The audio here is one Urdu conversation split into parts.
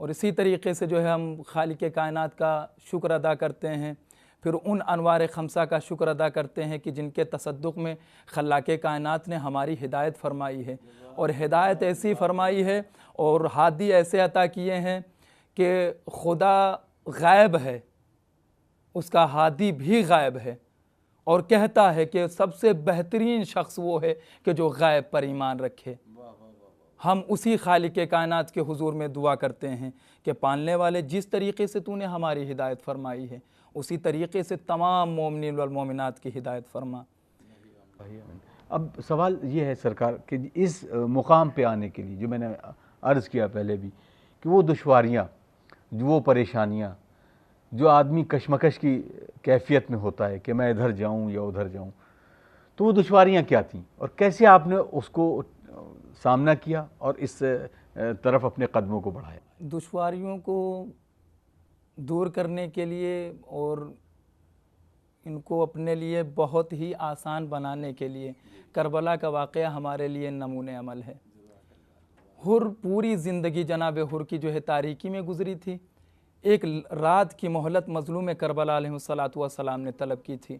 اور اسی طریقے سے جو ہے ہم خالق کائنات کا شکر ادا کرتے ہیں، پھر ان انوار خمسہ کا شکر ادا کرتے ہیں کہ جن کے تصدق میں خلاق کائنات نے ہماری ہدایت فرمائی ہے، اور ہدایت ایسی فرمائی ہے اور ہادی ایسے عطا کیے ہیں کہ خدا غائب ہے، اس کا ہادی بھی غائب ہے، اور کہتا ہے کہ سب سے بہترین شخص وہ ہے کہ جو غائب پر ایمان رکھے۔ ہم اسی خالق کائنات کے حضور میں دعا کرتے ہیں کہ پالنے والے جس طریقے سے تو نے ہماری ہدایت فرمائی ہے اسی طریقے سے تمام مومنین والمومنات کی ہدایت فرما۔ اب سوال یہ ہے سرکار کہ اس مقام پہ آنے کے لیے جو میں نے عرض کیا پہلے بھی کہ وہ دشواریاں، وہ پریشانیاں جو آدمی کشمکش کی کیفیت میں ہوتا ہے کہ میں ادھر جاؤں یا ادھر جاؤں، تو وہ دشواریاں کیا تھیں اور کیسے آپ نے اس کو سامنا کیا اور اس طرف اپنے قدموں کو بڑھایا؟ دشواریوں کو دور کرنے کے لیے اور ان کو اپنے لیے بہت ہی آسان بنانے کے لیے کربلا کا واقعہ ہمارے لیے نمونہ عمل ہے۔ حر پوری زندگی جناب حر کی جو ہے تاریکی میں گزری تھی، ایک رات کی مہلت مظلوم کربلا علیہ السلام نے طلب کی تھی۔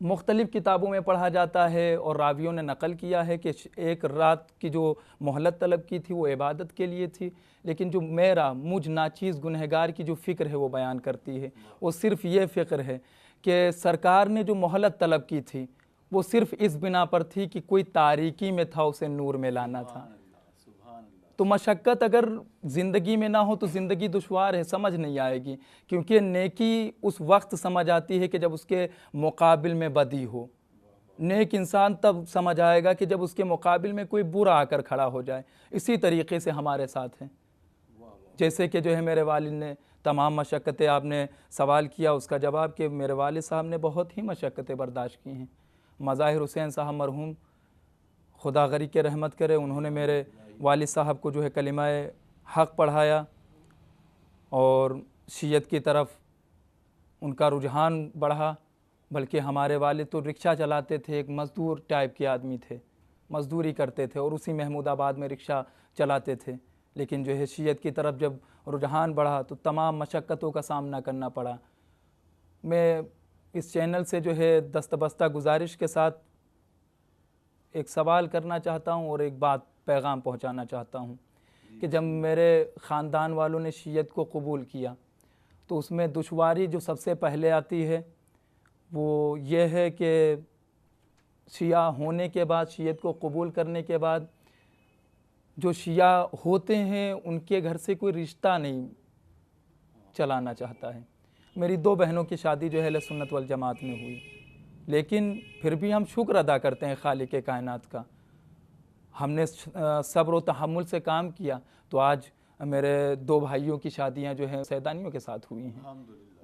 مختلف کتابوں میں پڑھا جاتا ہے اور راویوں نے نقل کیا ہے کہ ایک رات کی جو مہلت طلب کی تھی وہ عبادت کے لیے تھی، لیکن جو مجھ ناچیز گنہگار کی جو فکر ہے وہ بیان کرتی ہے، وہ صرف یہ فکر ہے کہ سرکار نے جو مہلت طلب کی تھی وہ صرف اس بنا پر تھی کہ کوئی تاریکی میں تھا اسے نور میں لانا تھا۔ تو مشقت اگر زندگی میں نہ ہو تو زندگی دشوار ہے، سمجھ نہیں آئے گی، کیونکہ نیکی اس وقت سمجھ آتی ہے کہ جب اس کے مقابل میں بدی ہو۔ نیک انسان تب سمجھ آئے گا کہ جب اس کے مقابل میں کوئی برا آ کر کھڑا ہو جائے۔ اسی طریقے سے ہمارے ساتھ ہیں، جیسے کہ جو ہے میرے والد نے تمام مشقتیں، آپ نے سوال کیا اس کا جواب کہ میرے والد صاحب نے بہت ہی مشقتیں برداشت کی ہیں۔ مظاہر حسین صاحب مرحوم خدا غری کے رحمت کرے، انہوں نے میرے والد صاحب کو جو ہے کلمہ حق پڑھایا اور شیعت کی طرف ان کا رجحان بڑھا۔ بلکہ ہمارے والد تو رکشہ چلاتے تھے، ایک مزدور ٹائپ کے آدمی تھے، مزدوری کرتے تھے اور اسی محمود آباد میں رکشہ چلاتے تھے، لیکن جو ہے شیعت کی طرف جب رجحان بڑھا تو تمام مشقتوں کا سامنا کرنا پڑا۔ میں اس چینل سے جو ہے دستبستہ گزارش کے ساتھ ایک سوال کرنا چاہتا ہوں اور ایک بات پیغام پہنچانا چاہتا ہوں کہ جب میرے خاندان والوں نے شیعت کو قبول کیا تو اس میں دشواری جو سب سے پہلے آتی ہے وہ یہ ہے کہ شیعہ ہونے کے بعد، شیعت کو قبول کرنے کے بعد جو شیعہ ہوتے ہیں ان کے گھر سے کوئی رشتہ نہیں چلانا چاہتا ہے۔ میری 2 بہنوں کی شادی جو ہے اہل سنت والجماعت میں ہوئی، لیکن پھر بھی ہم شکر ادا کرتے ہیں خالق کائنات کا۔ ہم نے صبر و تحمل سے کام کیا تو آج میرے 2 بھائیوں کی شادیاں جو ہیں سیدانیوں کے ساتھ ہوئی ہیں،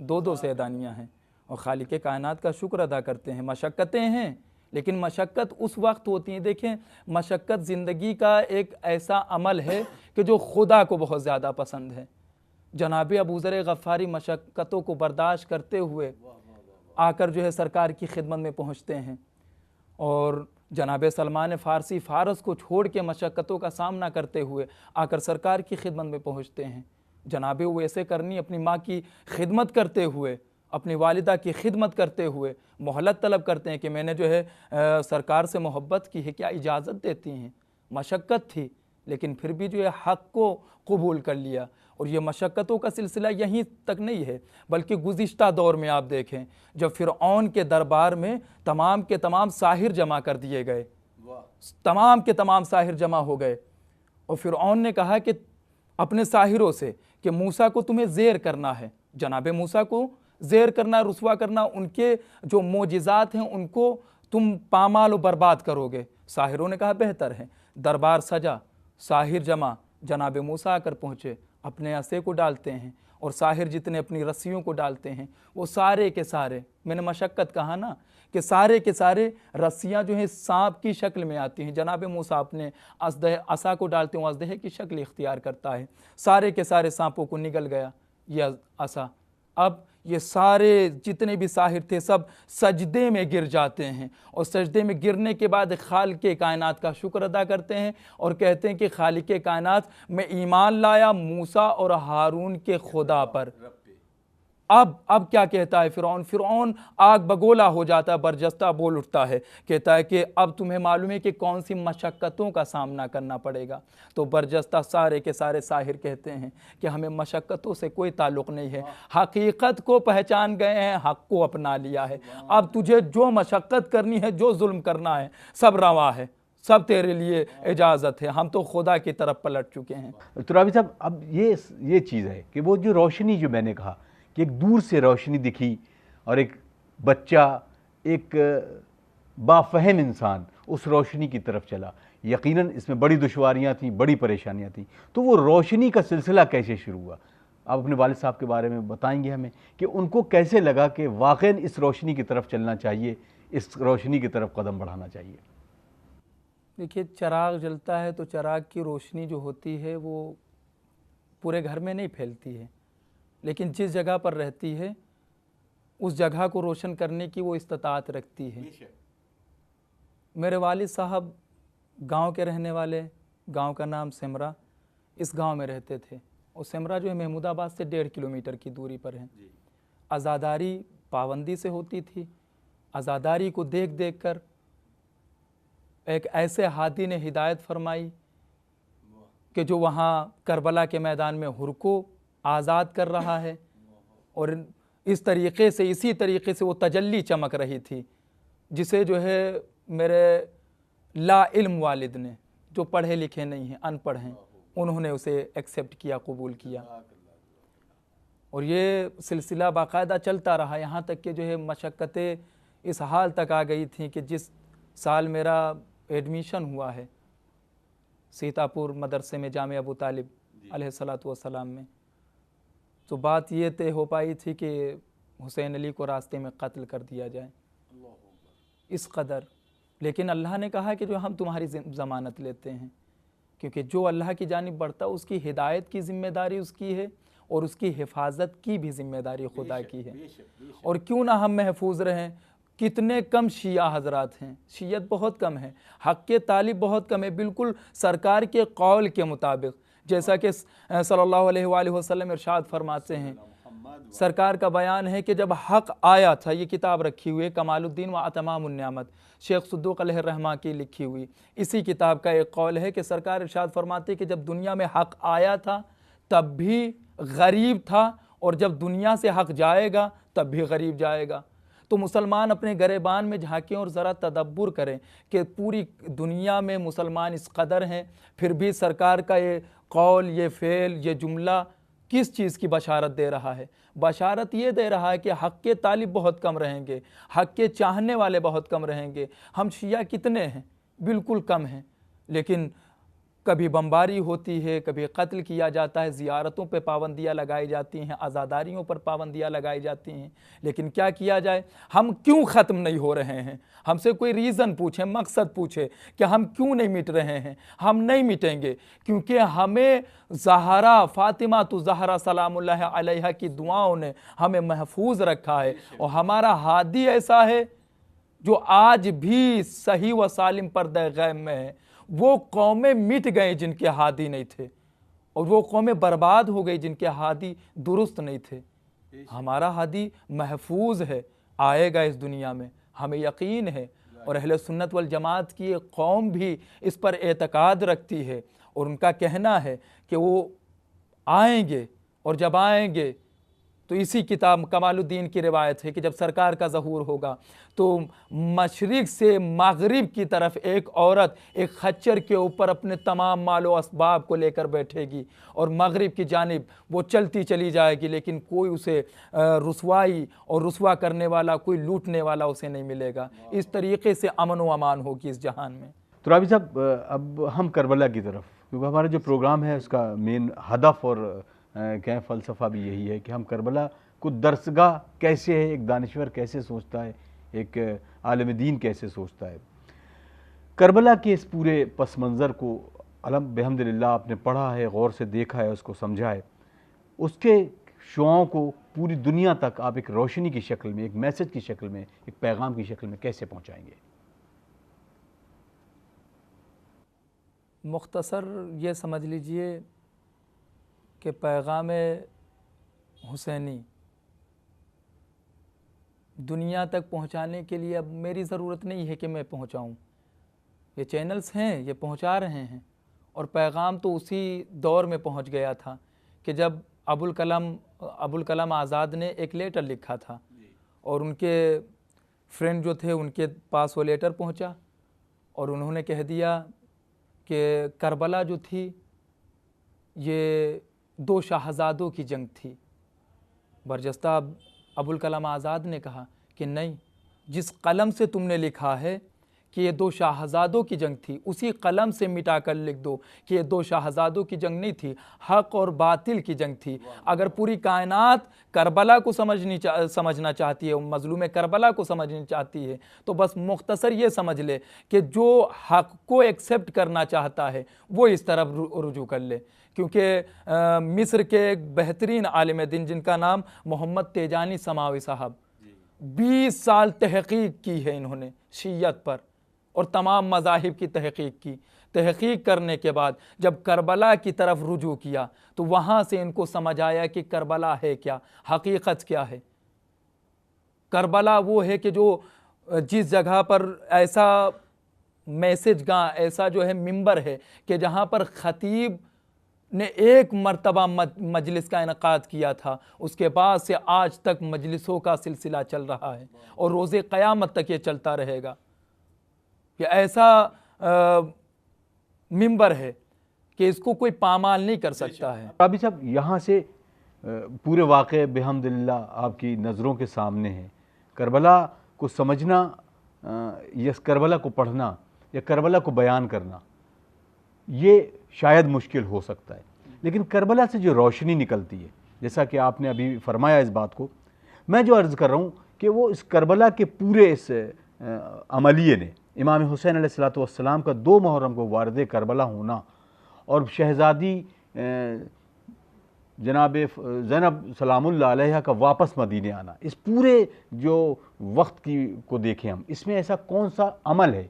2 سیدانیاں ہیں، اور خالق کائنات کا شکر ادا کرتے ہیں۔ مشقتیں ہیں لیکن مشقت اس وقت ہوتی ہیں، دیکھیں مشقت زندگی کا ایک ایسا عمل ہے کہ جو خدا کو بہت زیادہ پسند ہے۔ جناب ابوذر غفاری مشقتوں کو برداشت کرتے ہوئے آ کر جو ہے سرکار کی خدمت میں پہنچتے ہیں، اور جناب سلمان فارسی فارس کو چھوڑ کے مشقتوں کا سامنا کرتے ہوئے آ کر سرکار کی خدمت میں پہنچتے ہیں۔ جناب ویسے کرنی اپنی ماں کی خدمت کرتے ہوئے، اپنی والدہ کی خدمت کرتے ہوئے مہلت طلب کرتے ہیں کہ میں نے جو ہے سرکار سے محبت کی ہے، کیا اجازت دیتی ہیں؟ مشقت تھی لیکن پھر بھی جو ہے حق کو قبول کر لیا۔ اور یہ مشقتوں کا سلسلہ یہیں تک نہیں ہے، بلکہ گزشتہ دور میں آپ دیکھیں جب فرعون کے دربار میں تمام کے تمام ساحر جمع کر دیے گئے، تمام کے تمام ساحر جمع ہو گئے، اور فرعون نے کہا کہ اپنے ساحروں سے کہ موسیٰ کو تمہیں زیر کرنا ہے، جناب موسیٰ کو زیر کرنا، رسوا کرنا، ان کے جو معجزات ہیں ان کو تم پامال و برباد کرو گے۔ ساحروں نے کہا بہتر ہے، دربار سجا، ساحر جمع، جناب موسیٰ آ کر پہنچے، اپنے عصے کو ڈالتے ہیں اور ساحر جتنے اپنی رسیوں کو ڈالتے ہیں وہ سارے کے سارے، میں نے مشقت کہا نا کہ سارے کے سارے رسیاں جو ہیں سانپ کی شکل میں آتی ہیں، جناب موسیٰ اپنے عصا کو ڈالتے ہیں، اژدہے کی شکل اختیار کرتا ہے، سارے کے سارے سانپوں کو نگل گیا یہ عصا۔ اب یہ سارے جتنے بھی ساحر تھے سب سجدے میں گر جاتے ہیں، اور سجدے میں گرنے کے بعد خالق کائنات کا شکر ادا کرتے ہیں اور کہتے ہیں کہ خالق کائنات میں ایمان لایا موسیٰ اور ہارون کے خدا پر۔ اب کیا کہتا ہے فرعون آگ بگولا ہو جاتا ہے، برجستہ بول اٹھتا ہے، کہتا ہے کہ اب تمہیں معلوم ہے کہ کون سی مشقتوں کا سامنا کرنا پڑے گا۔ تو برجستہ سارے کے سارے ساحر کہتے ہیں کہ ہمیں مشقتوں سے کوئی تعلق نہیں ہے، حقیقت کو پہچان گئے ہیں، حق کو اپنا لیا ہے، اب تجھے جو مشقت کرنی ہے، جو ظلم کرنا ہے، سب روا ہے، سب تیرے لیے اجازت ہے، ہم تو خدا کی طرف پلٹ چکے ہیں۔ ترابی صاحب، اب یہ چیز ہے کہ وہ جو روشنی جو میں نے کہا کہ ایک دور سے روشنی دکھی اور ایک بچہ، ایک بافہم انسان اس روشنی کی طرف چلا، یقیناً اس میں بڑی دشواریاں تھیں، بڑی پریشانیاں تھیں، تو وہ روشنی کا سلسلہ کیسے شروع ہوا؟ آپ اپنے والد صاحب کے بارے میں بتائیں گے ہمیں کہ ان کو کیسے لگا کہ واقعاً اس روشنی کی طرف چلنا چاہیے، اس روشنی کی طرف قدم بڑھانا چاہیے؟ دیکھیے، چراغ جلتا ہے تو چراغ کی روشنی جو ہوتی ہے وہ پورے گھر میں نہیں پھیلتی ہے، لیکن جس جگہ پر رہتی ہے اس جگہ کو روشن کرنے کی وہ استطاعت رکھتی ہے۔ میرے والد صاحب گاؤں کے رہنے والے، گاؤں کا نام سمرا، اس گاؤں میں رہتے تھے، اور سمرا جو ہے محمود آباد سے 1.5 کلومیٹر کی دوری پر ہے۔ عزاداری پابندی سے ہوتی تھی، عزاداری کو دیکھ دیکھ کر ایک ایسے ہادی نے ہدایت فرمائی کہ جو وہاں کربلا کے میدان میں حر کو آزاد کر رہا ہے، اور اسی طریقے سے وہ تجلی چمک رہی تھی، جسے جو ہے میرے لا علم والد نے، جو پڑھے لکھے نہیں ہیں، ان پڑھ ہیں، انہوں نے اسے ایکسیپٹ کیا، قبول کیا، اور یہ سلسلہ باقاعدہ چلتا رہا، یہاں تک کہ جو ہے مشقتیں اس حال تک آ گئی تھیں کہ جس سال میرا ایڈمیشن ہوا ہے سیتاپور مدرسے میں، جامعہ ابو طالب علیہ السلام میں، تو بات یہ طے ہو پائی تھی کہ حسین علی کو راستے میں قتل کر دیا جائے، اس قدر۔ لیکن اللہ نے کہا کہ جو ہم تمہاری ضمانت لیتے ہیں، کیونکہ جو اللہ کی جانب بڑھتا اس کی ہدایت کی ذمہ داری اس کی ہے، اور اس کی حفاظت کی بھی ذمہ داری خدا کی ہے۔ اور کیوں نہ ہم محفوظ رہیں، کتنے کم شیعہ حضرات ہیں، شیعت بہت کم ہے، حق کے طالب بہت کم ہے، بالکل سرکار کے قول کے مطابق، جیسا کہ صلی اللہ علیہ وآلہ وسلم ارشاد فرماتے ہیں، سرکار کا بیان ہے کہ جب حق آیا تھا، یہ کتاب رکھی ہوئی ہے کمال الدین و اتمام النعمت، شیخ صدوق علیہ الرحمہ کی لکھی ہوئی، اسی کتاب کا ایک قول ہے کہ سرکار ارشاد فرماتے کہ جب دنیا میں حق آیا تھا تب بھی غریب تھا، اور جب دنیا سے حق جائے گا تب بھی غریب جائے گا۔ تو مسلمان اپنے گریبان میں جھانکیں اور ذرا تدبر کریں کہ پوری دنیا میں مسلمان اس قدر ہیں، پھر بھی سرکار کا یہ قول، یہ فعل، یہ جملہ کس چیز کی بشارت دے رہا ہے؟ بشارت یہ دے رہا ہے کہ حق کے طالب بہت کم رہیں گے، حق کے چاہنے والے بہت کم رہیں گے۔ ہم شیعہ کتنے ہیں؟ بالکل کم ہیں، لیکن کبھی بمباری ہوتی ہے، کبھی قتل کیا جاتا ہے، زیارتوں پہ پابندیاں لگائی جاتی ہیں، عزاداریوں پر پابندیاں لگائی جاتی ہیں، لیکن کیا کیا جائے؟ ہم کیوں ختم نہیں ہو رہے ہیں؟ ہم سے کوئی ریزن پوچھے، مقصد پوچھے کہ ہم کیوں نہیں مٹ رہے ہیں؟ ہم نہیں مٹیں گے، کیونکہ ہمیں زہرا، فاطمہ تو زہرا سلام اللہ علیہا کی دعاؤں نے ہمیں محفوظ رکھا ہے، اور ہمارا ہادی ایسا ہے جو آج بھی صحیح و سالم پردہ غیب میں ہے۔ وہ قومیں مٹ گئیں جن کے ہادی نہیں تھے، اور وہ قومیں برباد ہو گئی جن کے ہادی درست نہیں تھے۔ ہمارا ہادی محفوظ ہے، آئے گا اس دنیا میں، ہمیں یقین ہے، اور اہل سنت والجماعت کی ایک قوم بھی اس پر اعتقاد رکھتی ہے، اور ان کا کہنا ہے کہ وہ آئیں گے، اور جب آئیں گے تو اسی کتاب کمال الدین کی روایت ہے کہ جب سرکار کا ظہور ہوگا تو مشرق سے مغرب کی طرف ایک عورت ایک خچر کے اوپر اپنے تمام مال و اسباب کو لے کر بیٹھے گی، اور مغرب کی جانب وہ چلتی چلی جائے گی، لیکن کوئی اسے رسوائی اور رسوا کرنے والا، کوئی لوٹنے والا اسے نہیں ملے گا۔ اس طریقے سے امن و امان ہوگی اس جہان میں۔ ترابی صاحب، اب ہم کربلا کی طرف، کیونکہ ہمارا جو پروگرام ہے اس کا مین ہدف اور کہیں فلسفہ بھی یہی ہے کہ ہم کربلا کو درسگاہ کیسے ہے، ایک دانشور کیسے سوچتا ہے، ایک عالم دین کیسے سوچتا ہے۔ کربلا کے اس پورے پس منظر کو بحمدللہ آپ نے پڑھا ہے، غور سے دیکھا ہے، اس کو سمجھا ہے، اس کے شعاعوں کو پوری دنیا تک آپ ایک روشنی کی شکل میں، ایک میسج کی شکل میں، ایک پیغام کی شکل میں کیسے پہنچائیں گے؟ مختصر یہ سمجھ لیجئے کہ پیغام حسینی دنیا تک پہنچانے کے لیے اب میری ضرورت نہیں ہے کہ میں پہنچاؤں، یہ چینلز ہیں، یہ پہنچا رہے ہیں. اور پیغام تو اسی دور میں پہنچ گیا تھا کہ جب ابوالکلام آزاد نے ایک لیٹر لکھا تھا اور ان کے فرینڈ جو تھے ان کے پاس وہ لیٹر پہنچا اور انہوں نے کہہ دیا کہ کربلا جو تھی یہ 2 شاہزادوں کی جنگ تھی. برجستہ ابوالکلام آزاد نے کہا کہ نہیں، جس قلم سے تم نے لکھا ہے کہ یہ 2 شاہزادوں کی جنگ تھی، اسی قلم سے مٹا کر لکھ دو کہ یہ 2 شاہزادوں کی جنگ نہیں تھی، حق اور باطل کی جنگ تھی. اگر پوری کائنات کربلا کو سمجھنا چاہتی ہے، مظلوم کربلا کو سمجھنا چاہتی ہے، تو بس مختصر یہ سمجھ لے کہ جو حق کو ایکسیپٹ کرنا چاہتا ہے وہ اس طرف رجوع کر لے. کیونکہ مصر کے ایک بہترین عالم دین جن کا نام محمد تیجانی سماوی صاحب، 20 سال تحقیق کی ہے انہوں نے شیعت پر اور تمام مذاہب کی تحقیق کرنے کے بعد جب کربلا کی طرف رجوع کیا تو وہاں سے ان کو سمجھ آیا کہ کربلا ہے کیا، حقیقت کیا ہے. کربلا وہ ہے کہ جو جس جگہ پر ایسا میسج گاں، ایسا جو ہے ممبر ہے کہ جہاں پر خطیب نے ایک مرتبہ مجلس کا انعقاد کیا تھا، اس کے بعد سے آج تک مجلسوں کا سلسلہ چل رہا ہے اور روز قیامت تک یہ چلتا رہے گا. کہ ایسا ممبر ہے کہ اس کو کوئی پامال نہیں کر سکتا ہے. رابی صاحب، یہاں سے پورے واقعے بحمدللہ آپ کی نظروں کے سامنے ہیں. کربلا کو سمجھنا یا کربلا کو پڑھنا یا کربلا کو بیان کرنا یہ شاید مشکل ہو سکتا ہے، لیکن کربلا سے جو روشنی نکلتی ہے، جیسا کہ آپ نے ابھی فرمایا اس بات کو، میں جو عرض کر رہا ہوں کہ وہ اس کربلا کے پورے اس عملیے نے، امام حسین علیہ السلام کا 2 محرم کو وارد کربلا ہونا اور شہزادی جناب زینب سلام اللہ علیہ کا واپس مدینے آنا، اس پورے جو وقت کو دیکھیں ہم، اس میں ایسا کون سا عمل ہے؟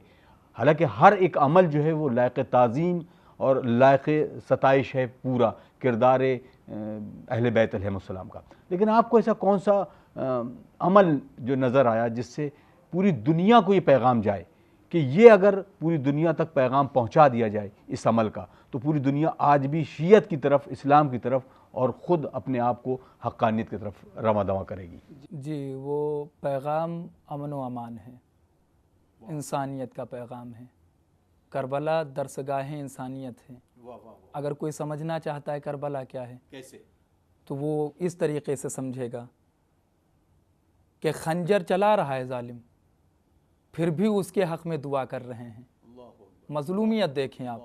حالانکہ ہر ایک عمل جو ہے وہ لائق تعظیم اور لائق ستائش ہے، پورا کردار اہل بیت علیہ السلام کا، لیکن آپ کو ایسا کون سا عمل جو نظر آیا جس سے پوری دنیا کو یہ پیغام جائے کہ یہ اگر پوری دنیا تک پیغام پہنچا دیا جائے اس عمل کا تو پوری دنیا آج بھی شیعت کی طرف، اسلام کی طرف اور خود اپنے آپ کو حقانیت کی طرف رواں دواں کرے گی؟ جی، وہ پیغام امن و امان ہے، انسانیت کا پیغام ہے. کربلا درسگاہ انسانیت ہے. اگر کوئی سمجھنا چاہتا ہے کربلا کیا ہے کیسے، تو وہ اس طریقے سے سمجھے گا کہ خنجر چلا رہا ہے ظالم، پھر بھی اس کے حق میں دعا کر رہے ہیں. مظلومیت دیکھیں آپ،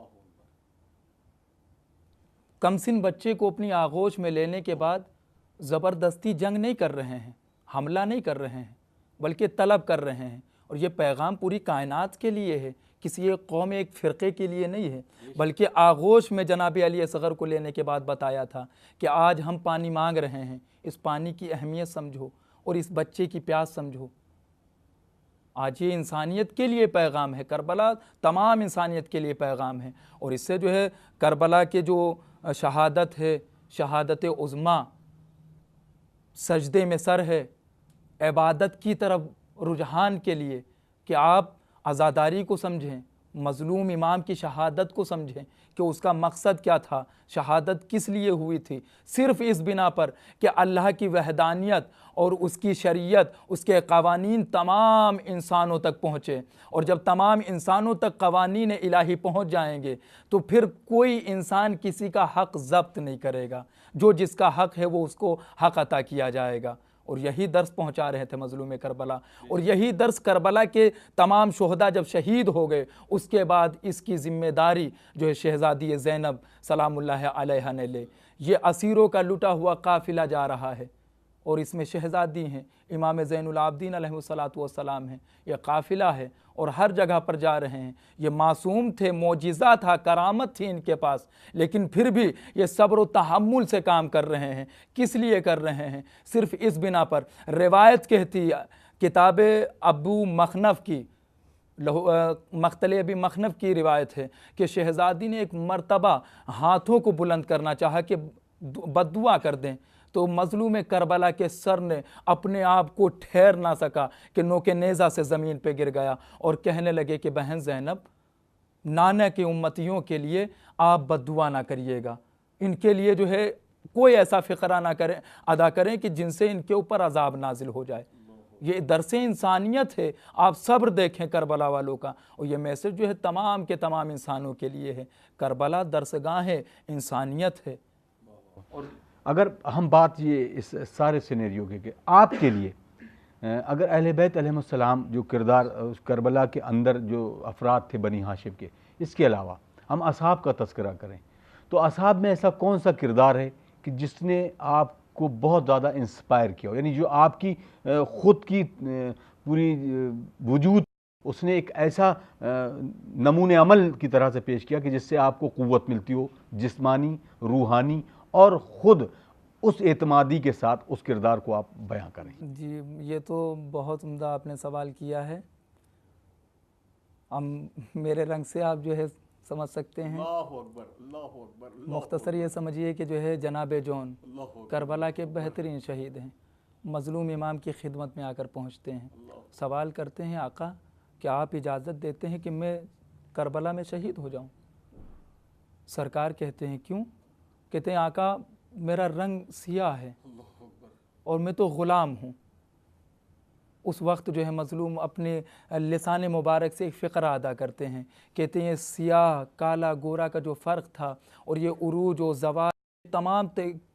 کمسن بچے کو اپنی آغوش میں لینے کے بعد زبردستی جنگ نہیں کر رہے ہیں، حملہ نہیں کر رہے ہیں، بلکہ طلب کر رہے ہیں. اور یہ پیغام پوری کائنات کے لیے ہے، کسی ایک قوم، ایک فرقے کے لیے نہیں ہے. بلکہ آغوش میں جناب علی اصغر کو لینے کے بعد بتایا تھا کہ آج ہم پانی مانگ رہے ہیں، اس پانی کی اہمیت سمجھو اور اس بچے کی پیاس سمجھو. آج یہ انسانیت کے لیے پیغام ہے، کربلا تمام انسانیت کے لیے پیغام ہے. اور اس سے جو ہے کربلا کے جو شہادت ہے، شہادت عظمیٰ، سجدے میں سر ہے، عبادت کی طرف رجحان کے لیے کہ آپ عزاداری کو سمجھیں، مظلوم امام کی شہادت کو سمجھیں کہ اس کا مقصد کیا تھا، شہادت کس لیے ہوئی تھی، صرف اس بنا پر کہ اللہ کی وحدانیت اور اس کی شریعت، اس کے قوانین تمام انسانوں تک پہنچے. اور جب تمام انسانوں تک قوانین الہی پہنچ جائیں گے تو پھر کوئی انسان کسی کا حق ضبط نہیں کرے گا، جو جس کا حق ہے وہ اس کو حق عطا کیا جائے گا. اور یہی درس پہنچا رہے تھے مظلوم کربلا، اور یہی درس کربلا کے تمام شہداء جب شہید ہو گئے اس کے بعد اس کی ذمہ داری جو ہے شہزادی زینب سلام اللہ علیہ نے لے. یہ اسیروں کا لٹا ہوا قافلہ جا رہا ہے اور اس میں شہزادی ہیں، امام زین العابدین علیہ الصلاۃ والسلام ہیں، یہ قافلہ ہے اور ہر جگہ پر جا رہے ہیں۔ یہ معصوم تھے، معجزہ تھا، کرامت تھی ان کے پاس، لیکن پھر بھی یہ صبر و تحمل سے کام کر رہے ہیں۔ کس لیے کر رہے ہیں؟ صرف اس بنا پر روایت کہتی ہے، کتاب ابو مخنف کی، مقتل ابی مخنف کی روایت ہے کہ شہزادی نے ایک مرتبہ ہاتھوں کو بلند کرنا چاہا کہ بد دعا کر دیں، تو مظلوم کربلا کے سر نے اپنے آپ کو ٹھہر نہ سکا کہ نوک نیزہ سے زمین پہ گر گیا اور کہنے لگے کہ بہن زینب، نانا کے امتیوں کے لیے آپ بد دعا نہ کریے گا، ان کے لیے جو ہے کوئی ایسا فقرہ نہ کریں ادا کریں کہ جن سے ان کے اوپر عذاب نازل ہو جائے۔ یہ درس انسانیت ہے، آپ صبر دیکھیں کربلا والوں کا، اور یہ میسج جو ہے تمام کے تمام انسانوں کے لیے ہے۔ کربلا درسگاہ ہے، انسانیت ہے۔ اور اگر ہم بات یہ اس سارے سینیریو کی کہ آپ کے لیے اگر اہل بیت علیہ السلام جو کردار کربلا کے اندر جو افراد تھے بنی ہاشم کے، اس کے علاوہ ہم اصحاب کا تذکرہ کریں تو اصحاب میں ایسا کون سا کردار ہے کہ جس نے آپ کو بہت زیادہ انسپائر کیا ہو، یعنی جو آپ کی خود کی پوری وجود اس نے ایک ایسا نمون عمل کی طرح سے پیش کیا کہ جس سے آپ کو قوت ملتی ہو، جسمانی، روحانی، اور خود اس اعتمادی کے ساتھ اس کردار کو آپ بیان کریں؟ جی، یہ تو بہت عمدہ آپ نے سوال کیا ہے۔ میرے رنگ سے آپ جو ہے سمجھ سکتے ہیں۔ اللہ اکبر، اللہ اکبر۔ مختصر یہ سمجھیے کہ جو ہے جناب جون کربلا کے بہترین شہید ہیں، مظلوم امام کی خدمت میں آ کر پہنچتے ہیں، سوال کرتے ہیں آقا کیا آپ اجازت دیتے ہیں کہ میں کربلا میں شہید ہو جاؤں؟ سرکار کہتے ہیں کیوں؟ کہتے ہیں آقا میرا رنگ سیاہ ہے اور میں تو غلام ہوں۔ اس وقت جو ہے مظلوم اپنے لسان مبارک سے ایک فقرہ ادا کرتے ہیں، کہتے ہیں سیاہ کالا گورا کا جو فرق تھا اور یہ عروج و زوال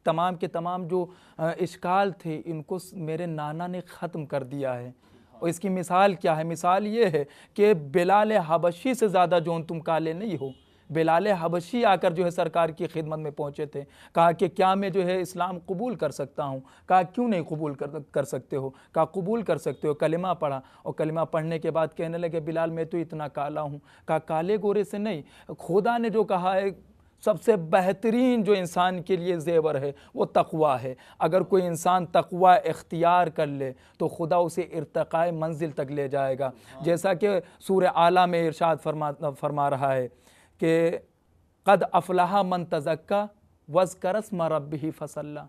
تمام کے تمام جو اشکال تھے ان کو میرے نانا نے ختم کر دیا ہے۔ اور اس کی مثال کیا ہے؟ مثال یہ ہے کہ بلال حبشی سے زیادہ جون تم کالے نہیں ہو۔ بلال حبشی آ کر جو ہے سرکار کی خدمت میں پہنچے تھے، کہا کہ کیا میں جو ہے اسلام قبول کر سکتا ہوں؟ کہا کیوں نہیں قبول کر سکتے ہو؟ کہا قبول کر سکتے ہو۔ کلمہ پڑھا اور کلمہ پڑھنے کے بعد کہنے لگے بلال میں تو اتنا کالا ہوں۔ کہا کالے گورے سے نہیں، خدا نے جو کہا ہے سب سے بہترین جو انسان کے لیے زیور ہے وہ تقویٰ ہے۔ اگر کوئی انسان تقویٰ اختیار کر لے تو خدا اسے ارتقاء منزل تک لے جائے گا، جیسا کہ سورہ اعلیٰ میں ارشاد فرما رہا ہے کہ قد افلح من تزکا وذکر اسم ربہ فصلی۔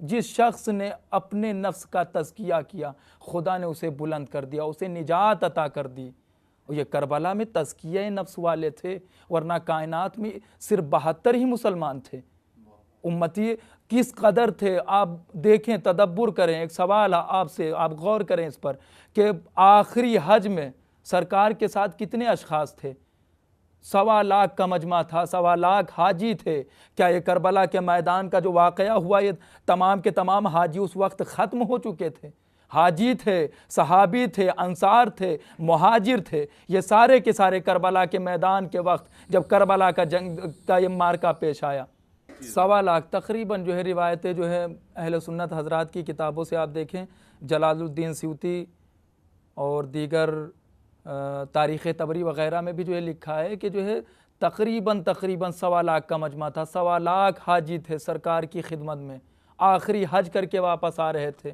جس شخص نے اپنے نفس کا تزکیہ کیا خدا نے اسے بلند کر دیا، اسے نجات عطا کر دی۔ اور یہ کربلا میں تزکیہ نفس والے تھے، ورنہ کائنات میں صرف 72 ہی مسلمان تھے۔ امتی کس قدر تھے آپ دیکھیں، تدبر کریں۔ ایک سوال آپ سے، آپ غور کریں اس پر کہ آخری حج میں سرکار کے ساتھ کتنے اشخاص تھے؟ 1.25 لاکھ کا مجمع تھا، 1.25 لاکھ حاجی تھے۔ کیا یہ کربلا کے میدان کا جو واقعہ ہوا یہ تمام کے تمام حاجی اس وقت ختم ہو چکے تھے؟ حاجی تھے، صحابی تھے، انصار تھے، مہاجر تھے، یہ سارے کے سارے کربلا کے میدان کے وقت جب کربلا کا جنگ کا یہ مارکہ پیش آیا 1.25 لاکھ تقریباً جو ہے روایتیں جو ہے اہل سنت حضرات کی کتابوں سے آپ دیکھیں، جلال الدین سیوطی اور دیگر تاریخ طبری وغیرہ میں بھی جو ہے لکھا ہے کہ جو ہے تقریباً 1.25 لاکھ کا مجمع تھا، 1.25 لاکھ حاجی تھے سرکار کی خدمت میں، آخری حج کر کے واپس آ رہے تھے۔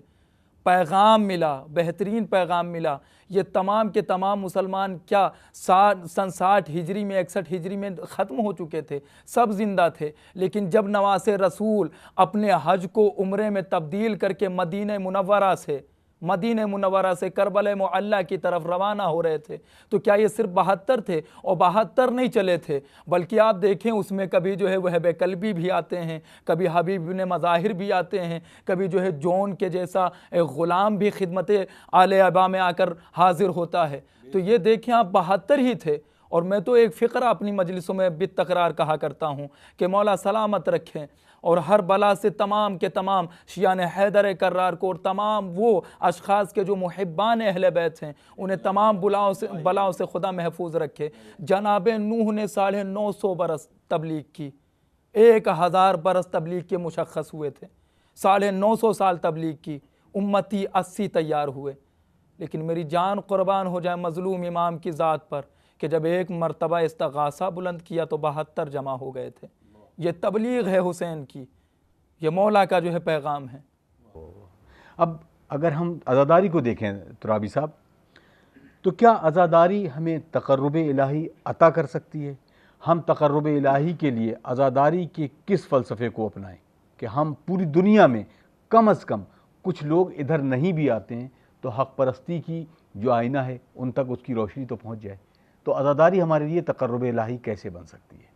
پیغام ملا، بہترین پیغام ملا۔ یہ تمام کے تمام مسلمان کیا سن 60 ہجری میں 61 ہجری میں ختم ہو چکے تھے، سب زندہ تھے، لیکن جب نواس رسول اپنے حج کو عمرے میں تبدیل کر کے مدینہ منورہ سے کربلا معلی کی طرف روانہ ہو رہے تھے تو کیا یہ صرف 72 تھے؟ اور 72 نہیں چلے تھے، بلکہ آپ دیکھیں اس میں کبھی جو ہے وہب کلبی بھی آتے ہیں، کبھی حبیب بن مظاہر بھی آتے ہیں، کبھی جو ہے جون کے جیسا ایک غلام بھی خدمت آل ابا میں آ کر حاضر ہوتا ہے۔ تو یہ دیکھیں آپ 72 ہی تھے۔ اور میں تو ایک فقرہ اپنی مجلسوں میں بالتکرار کہا کرتا ہوں کہ مولا سلامت رکھیں اور ہر بلا سے تمام کے تمام شیعان حیدر کرار کو اور تمام وہ اشخاص کے جو محبان اہل بیت ہیں انہیں تمام بلاؤں سے خدا محفوظ رکھے۔ جناب نوح نے 950 برس تبلیغ کی، 1000 برس تبلیغ کے مشخص ہوئے تھے، 950 سال تبلیغ کی۔ امتی 80 تیار ہوئے، لیکن میری جان قربان ہو جائے مظلوم امام کی ذات پر کہ جب ایک مرتبہ استغاثہ بلند کیا تو 72 جمع ہو گئے تھے۔ یہ تبلیغ ہے حسین کی، یہ مولا کا جو ہے پیغام ہے۔ اب اگر ہم عزاداری کو دیکھیں ترابی صاحب، تو کیا عزاداری ہمیں تقرب الہی عطا کر سکتی ہے؟ ہم تقرب الہی کے لیے عزاداری کے کس فلسفے کو اپنائیں کہ ہم پوری دنیا میں کم از کم کچھ لوگ ادھر نہیں بھی آتے ہیں تو حق پرستی کی جو آئینہ ہے ان تک اس کی روشنی تو پہنچ جائے؟ تو عزاداری ہمارے لیے تقرب الہی کیسے بن سکتی ہے؟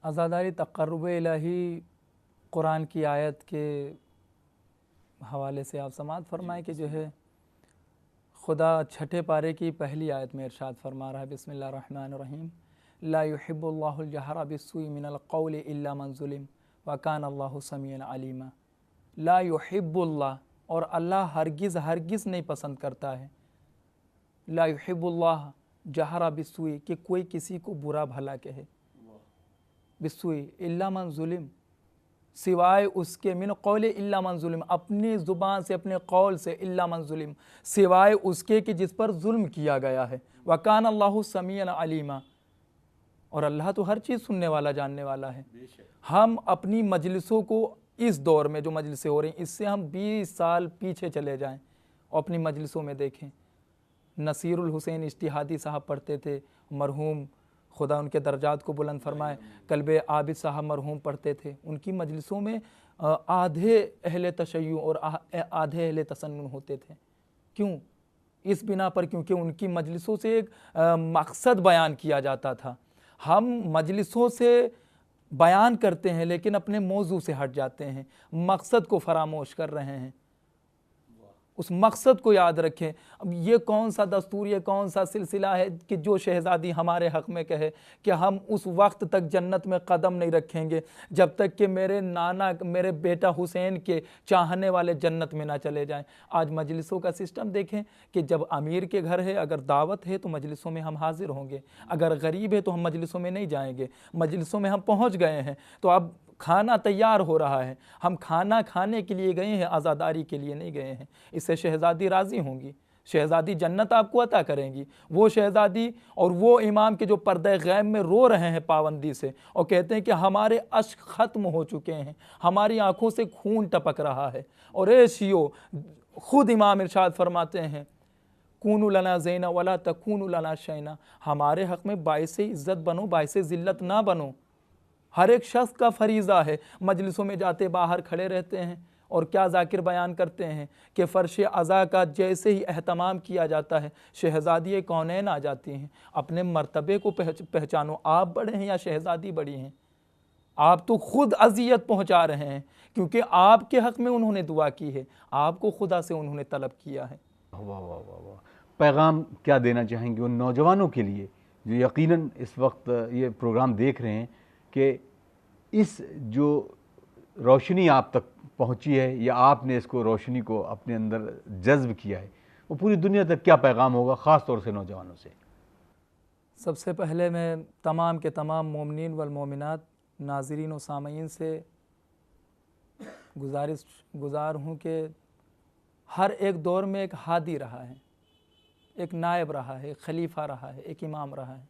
عزاداری تقرب الہی قرآن کی آیت کے حوالے سے آپ سماعت فرمائیں کہ جو ہے خدا چھٹے پارے کی پہلی آیت میں ارشاد فرما رہا ہے، بسم اللہ الرحمن الرحیم، لا يحب اللہ الجہر بالسوء من القول الا من ظلم وکان اللہ سمیعا علیما۔ لا يحب اللہ، اور اللہ ہرگز ہرگز نہیں پسند کرتا ہے، لا يحب اللہ جہر بالسوء، کہ کوئی کسی کو برا بھلا کہے، بالسوء الا من ظلم، سوائے اس کے، من قول الا من ظلم، اپنی زبان سے اپنے قول سے، الا من ظلم، سوائے اس کے کہ جس پر ظلم کیا گیا ہے، وکان اللہ سمیعا علیما، اور اللہ تو ہر چیز سننے والا جاننے والا ہے۔ ہم اپنی مجلسوں کو اس دور میں جو مجلسیں ہو رہی ہیں اس سے ہم 20 سال پیچھے چلے جائیں اور اپنی مجلسوں میں دیکھیں، نصیر الحسین اجتہادی صاحب پڑھتے تھے، مرحوم خدا ان کے درجات کو بلند فرمائے، کلب عابد صاحب مرحوم پڑھتے تھے، ان کی مجلسوں میں آدھے اہل تشیع اور آدھے اہل تسنن ہوتے تھے۔ کیوں؟ اس بنا پر کیونکہ ان کی مجلسوں سے ایک مقصد بیان کیا جاتا تھا۔ ہم مجلسوں سے بیان کرتے ہیں لیکن اپنے موضوع سے ہٹ جاتے ہیں، مقصد کو فراموش کر رہے ہیں۔ اس مقصد کو یاد رکھیں۔ اب یہ کون سا دستور، یہ کون سا سلسلہ ہے کہ جو شہزادی ہمارے حق میں کہے کہ ہم اس وقت تک جنت میں قدم نہیں رکھیں گے جب تک کہ میرے نانا، میرے بیٹا حسین کے چاہنے والے جنت میں نہ چلے جائیں۔ آج مجلسوں کا سسٹم دیکھیں کہ جب امیر کے گھر ہے، اگر دعوت ہے تو مجلسوں میں ہم حاضر ہوں گے، اگر غریب ہے تو ہم مجلسوں میں نہیں جائیں گے۔ مجلسوں میں ہم پہنچ گئے ہیں تو اب کھانا تیار ہو رہا ہے، ہم کھانا کھانے کے لیے گئے ہیں، عزاداری کے لیے نہیں گئے ہیں۔ اس سے شہزادی راضی ہوں گی، شہزادی جنت آپ کو عطا کریں گی۔ وہ شہزادی اور وہ امام کے جو پردہ غیب میں رو رہے ہیں پابندی سے اور کہتے ہیں کہ ہمارے اشک ختم ہو چکے ہیں، ہماری آنکھوں سے خون ٹپک رہا ہے، اور اے شیعو، خود امام ارشاد فرماتے ہیں کونوا لنا زینا ولا تکونوا لنا شینا، ہمارے حق میں باعث عزت بنو، باعث ذلت نہ بنو۔ ہر ایک شخص کا فریضہ ہے، مجلسوں میں جاتے باہر کھڑے رہتے ہیں اور کیا ذاکر بیان کرتے ہیں کہ فرش عزا کا جیسے ہی اہتمام کیا جاتا ہے شہزادی کونین آ جاتی ہیں۔ اپنے مرتبے کو پہچانو، آپ بڑے ہیں یا شہزادی بڑی ہیں؟ آپ تو خود اذیت پہنچا رہے ہیں کیونکہ آپ کے حق میں انہوں نے دعا کی ہے، آپ کو خدا سے انہوں نے طلب کیا ہے۔ واہ واہ واہ واہ، پیغام کیا دینا چاہیں گے ان نوجوانوں کے لیے جو یقیناً اس وقت یہ پروگرام دیکھ رہے ہیں کہ اس جو روشنی آپ تک پہنچی ہے یا آپ نے اس کو روشنی کو اپنے اندر جذب کیا ہے، وہ پوری دنیا تک کیا پیغام ہوگا، خاص طور سے نوجوانوں سے؟ سب سے پہلے میں تمام کے تمام مومنین والمومنات، ناظرین و سامعین سے گزار ہوں کہ ہر ایک دور میں ایک ہادی رہا ہے، ایک نائب رہا ہے، ایک خلیفہ رہا ہے، ایک امام رہا ہے۔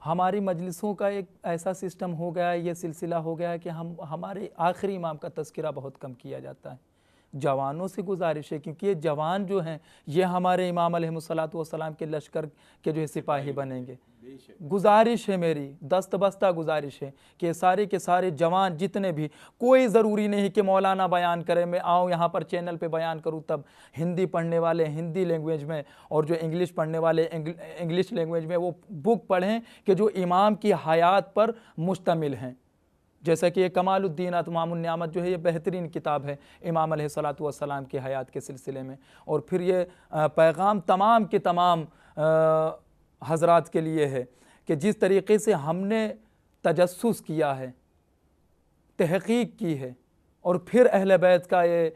ہماری مجلسوں کا ایک ایسا سسٹم ہو گیا ہے، یہ سلسلہ ہو گیا ہے کہ ہمارے آخری امام کا تذکرہ بہت کم کیا جاتا ہے۔ جوانوں سے گزارش ہے کیونکہ یہ جوان جو ہیں یہ ہمارے امام علیہ الصلوۃ کے لشکر کے جو ہے سپاہی بنیں گے۔ گزارش ہے میری، دست بستہ گزارش ہے کہ سارے کے سارے جوان جتنے بھی، کوئی ضروری نہیں کہ مولانا بیان کرے، میں آؤں یہاں پر چینل پہ بیان کروں تب، ہندی پڑھنے والے ہندی لینگویج میں اور جو انگلش پڑھنے والے انگلش لینگویج میں وہ بک پڑھیں کہ جو امام کی حیات پر مشتمل ہیں، جیسا کہ یہ کمال الدین اتمام النعمت جو ہے یہ بہترین کتاب ہے امام علیہ الصلوۃ کی حیات کے سلسلے میں۔ اور پھر یہ پیغام تمام کے تمام حضرات کے لیے ہے کہ جس طریقے سے ہم نے تجسس کیا ہے، تحقیق کی ہے، اور پھر اہل بیت کا یہ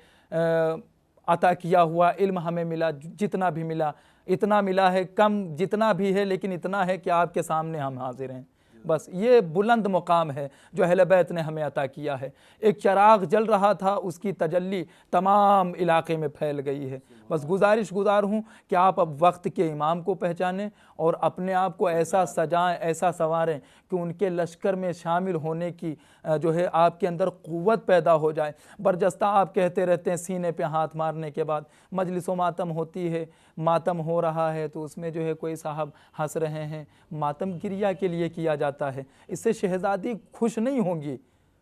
عطا کیا ہوا علم ہمیں ملا، جتنا بھی ملا، اتنا ملا ہے کم جتنا بھی ہے، لیکن اتنا ہے کہ آپ کے سامنے ہم حاضر ہیں۔ بس یہ بلند مقام ہے جو اہل بیت نے ہمیں عطا کیا ہے۔ ایک چراغ جل رہا تھا، اس کی تجلی تمام علاقے میں پھیل گئی ہے۔ بس گزارش گزار ہوں کہ آپ اب وقت کے امام کو پہچانیں اور اپنے آپ کو ایسا سجائیں، ایسا سنواریں کہ ان کے لشکر میں شامل ہونے کی جو ہے آپ کے اندر قوت پیدا ہو جائے۔ برجستہ آپ کہتے رہتے ہیں سینے پہ ہاتھ مارنے کے بعد، مجلس و ماتم ہوتی ہے، ماتم ہو رہا ہے تو اس میں جو ہے کوئی صاحب ہنس رہے ہیں، ماتم گریہ کے لیے کیا جاتا ہے، اس سے شہزادی خوش نہیں ہوں گی۔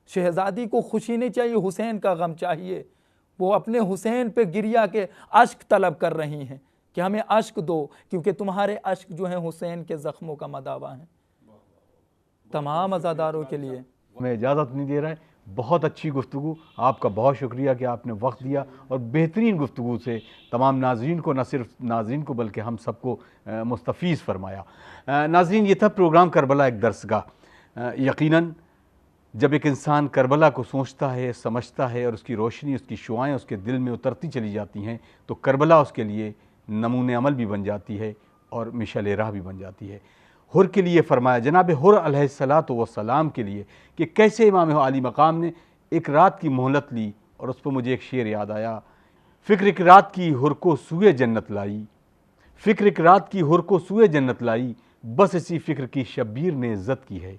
شہزادی کو خوشی نہیں چاہیے، حسین کا غم چاہیے۔ وہ اپنے حسین پہ گریہ کے اشک طلب کر رہی ہیں کہ ہمیں اشک دو، کیونکہ تمہارے اشک جو ہیں حسین کے زخموں کا مداوا ہیں۔ تمام عزاداروں کے لیے ہمیں اجازت نہیں دے رہا ہے۔ بہت اچھی گفتگو، آپ کا بہت شکریہ کہ آپ نے وقت دیا اور بہترین گفتگو سے تمام ناظرین کو، نہ صرف ناظرین کو بلکہ ہم سب کو مستفیض فرمایا۔ ناظرین، یہ تھا پروگرام کربلا ایک درسگاہ۔ یقیناً جب ایک انسان کربلا کو سوچتا ہے، سمجھتا ہے اور اس کی روشنی، اس کی شعائیں اس کے دل میں اترتی چلی جاتی ہیں تو کربلا اس کے لیے نمون عمل بھی بن جاتی ہے اور مشعل راہ بھی بن جاتی ہے۔ حر کے لیے فرمایا، جناب حر علیہ الصلاۃ والسلام کے لیے، کہ کیسے امام عالی مقام نے ایک رات کی مہلت لی، اور اس پہ مجھے ایک شعر یاد آیا، فکر ایک رات کی حر کو سوئے جنت لائی، فکر ایک رات کی حر کو سوئے جنت لائی، بس اسی فکر کی شبیر نے عزت کی ہے۔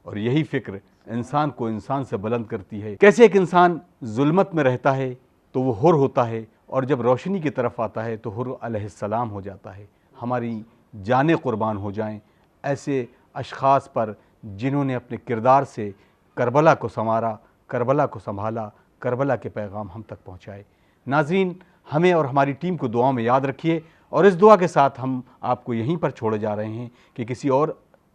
اور یہی فکر انسان کو انسان سے بلند کرتی ہے۔ کیسے ایک انسان ظلمت میں رہتا ہے تو وہ حر ہوتا ہے، اور جب روشنی کی طرف آتا ہے تو حر علیہ السلام ہو جاتا ہے۔ ہماری جانیں قربان ہو جائیں ایسے اشخاص پر جنہوں نے اپنے کردار سے کربلا کو سنوارا، کربلا کو سنبھالا، کربلا کے پیغام ہم تک پہنچائے۔ ناظرین، ہمیں اور ہماری ٹیم کو دعاؤں میں یاد رکھیے، اور اس دعا کے ساتھ ہم آپ کو یہیں پر چھوڑے جا رہے ہیں کہ کسی اور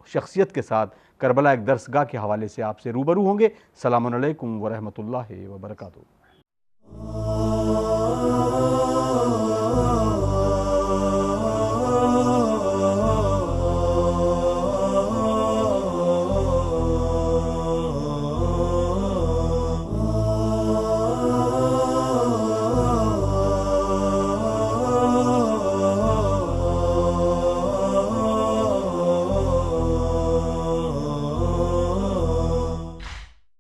شخصیت کے ساتھ کربلا ایک درسگاہ کے حوالے سے آپ سے روبرو ہوں گے۔ السلام علیکم ورحمۃ اللہ وبرکاتہ۔